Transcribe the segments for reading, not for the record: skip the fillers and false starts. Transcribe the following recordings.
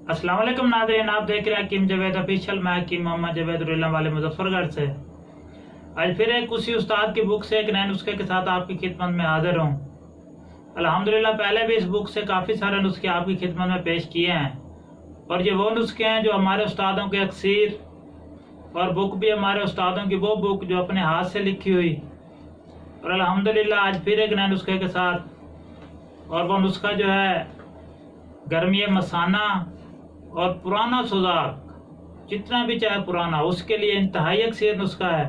अस्सलाम वालेकुम नाज़रीन, आप देख रहे हैं हकीम जावेद ऑफिशियल। मैं हकीम मोहम्मद जावेद वाले मुजफ्फरगढ़ से आज फिर एक उसी उस्ताद की बुक से एक नए नुस्खे के साथ आपकी खिदमत में हाजिर हूँ। अल्हम्दुलिल्लाह पहले भी इस बुक से काफ़ी सारे नुस्खे आपकी खिदमत में पेश किए हैं और ये वो नुस्खे हैं जो हमारे उस्तादों के अक्सर, और बुक भी हमारे उस्तादों की वो बुक जो अपने हाथ से लिखी हुई। और अल्हम्दुलिल्लाह आज फिर एक नए नुस्खे के साथ, और वो नुस्खा जो है गर्मी मसाना और पुराना सुजाक, जितना भी चाहे पुराना, उसके लिए इंतहाई अक्सर नुस्खा है।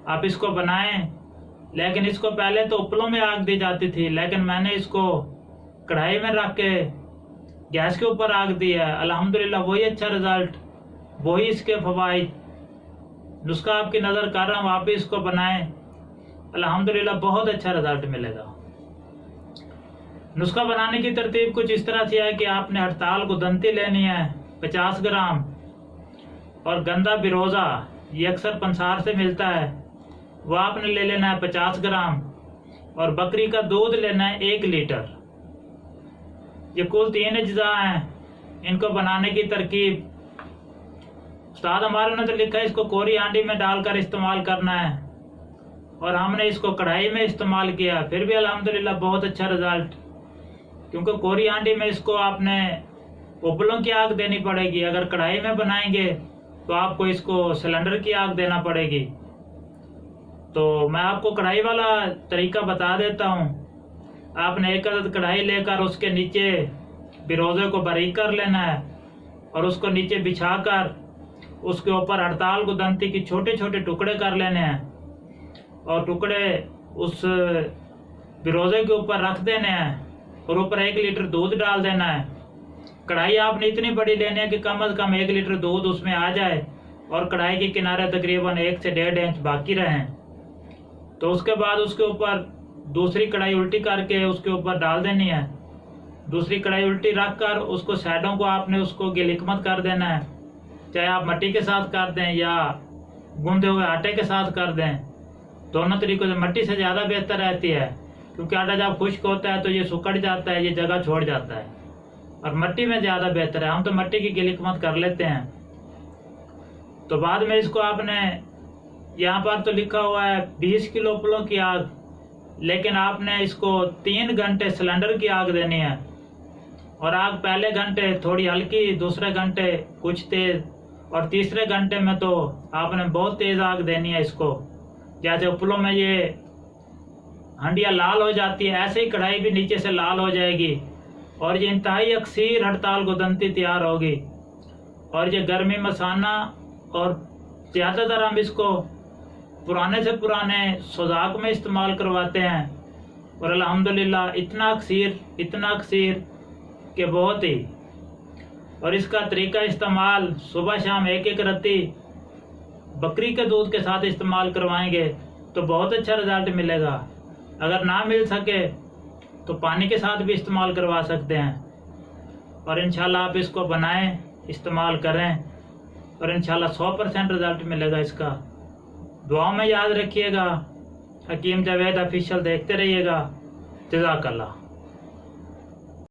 आप इसको बनाएं, लेकिन इसको पहले तो उपलों में आग दी जाती थी, लेकिन मैंने इसको कढ़ाई में रख के गैस के ऊपर आग दी है। अल्हम्दुलिल्लाह वही अच्छा रिजल्ट, वही इसके फवाइद। नुस्खा आपकी नज़र कर रहा हूँ, आप भी इसको बनाएं, अल्हम्दुलिल्लाह बहुत अच्छा रिजल्ट मिलेगा। नुस्खा बनाने की तरतीब कुछ इस तरह से है कि आपने हड़ताल गुदंती लेनी है 50 ग्राम, और गंदा बिरोजा, ये अक्सर पंसार से मिलता है, वो आपने ले लेना है 50 ग्राम, और बकरी का दूध लेना है 1 लीटर। ये कुल 3 अज्जा हैं। इनको बनाने की तरकीब उस्ताद हमारे ने तो लिखा है इसको कोरी हांडी में डालकर इस्तेमाल करना है, और हमने इसको कढ़ाई में इस्तेमाल किया, फिर भी अल्हम्दुलिल्लाह बहुत अच्छा रिजल्ट। क्योंकि कोरी हांडी में इसको आपने उपलों की आग देनी पड़ेगी, अगर कढ़ाई में बनाएंगे तो आपको इसको सिलेंडर की आग देना पड़ेगी। तो मैं आपको कढ़ाई वाला तरीका बता देता हूँ। आपने 1 अदद कढ़ाई लेकर उसके नीचे बिरोजे को बारीक कर लेना है, और उसको नीचे बिछाकर उसके ऊपर हड़ताल गुदंती की छोटे छोटे टुकड़े कर लेने हैं, और टुकड़े उस बिरोजे के ऊपर रख देने हैं, और ऊपर 1 लीटर दूध डाल देना है। कढ़ाई आपने इतनी बड़ी लेनी है कि कम से कम 1 लीटर दूध उसमें आ जाए, और कढ़ाई के किनारे तकरीबन 1 से 1.5 इंच बाकी रहें। तो उसके बाद उसके ऊपर दूसरी कढ़ाई उल्टी करके उसके ऊपर डाल देनी है। दूसरी कढ़ाई उल्टी रख कर उसको साइडों को आपने उसको गिलिकमत कर देना है, चाहे आप मट्टी के साथ कर दें या गूंदे हुए आटे के साथ कर दें। दोनों तरीकों से मट्टी से ज़्यादा बेहतर रहती है, क्योंकि आटा जब खुश्क होता है तो ये सुकड़ जाता है, ये जगह छोड़ जाता है, और मट्टी में ज़्यादा बेहतर है। हम तो मट्टी की गिलिकमत कर लेते हैं। तो बाद में इसको आपने, यहाँ पर तो लिखा हुआ है 20 किलो उपलों की आग, लेकिन आपने इसको 3 घंटे सिलेंडर की आग देनी है, और आग पहले घंटे थोड़ी हल्की, दूसरे घंटे कुछ तेज, और तीसरे घंटे में तो आपने बहुत तेज़ आग देनी है इसको। जैसे उपलों में ये हंडिया लाल हो जाती है, ऐसे ही कढ़ाई भी नीचे से लाल हो जाएगी, और ये इंतहाई अक्सर हड़ताल गुदंती तैयार होगी। और ये गर्मी मसाना, और ज़्यादातर हम इसको पुराने से पुराने सुजाक में इस्तेमाल करवाते हैं, और अल्हम्दुलिल्लाह इतना अक्सर कि बहुत ही। और इसका तरीका इस्तेमाल सुबह शाम 1-1 रत्ती बकरी के दूध के साथ इस्तेमाल करवाएंगे तो बहुत अच्छा रिजल्ट मिलेगा। अगर ना मिल सके तो पानी के साथ भी इस्तेमाल करवा सकते हैं, और इंशाल्लाह आप इसको बनाएं, इस्तेमाल करें, और इंशाल्लाह 100% रिजल्ट मिलेगा इसका। दुआओं में याद रखिएगा। हकीम जावेद ऑफिशियल देखते रहिएगा। जज़ाकल्लाह।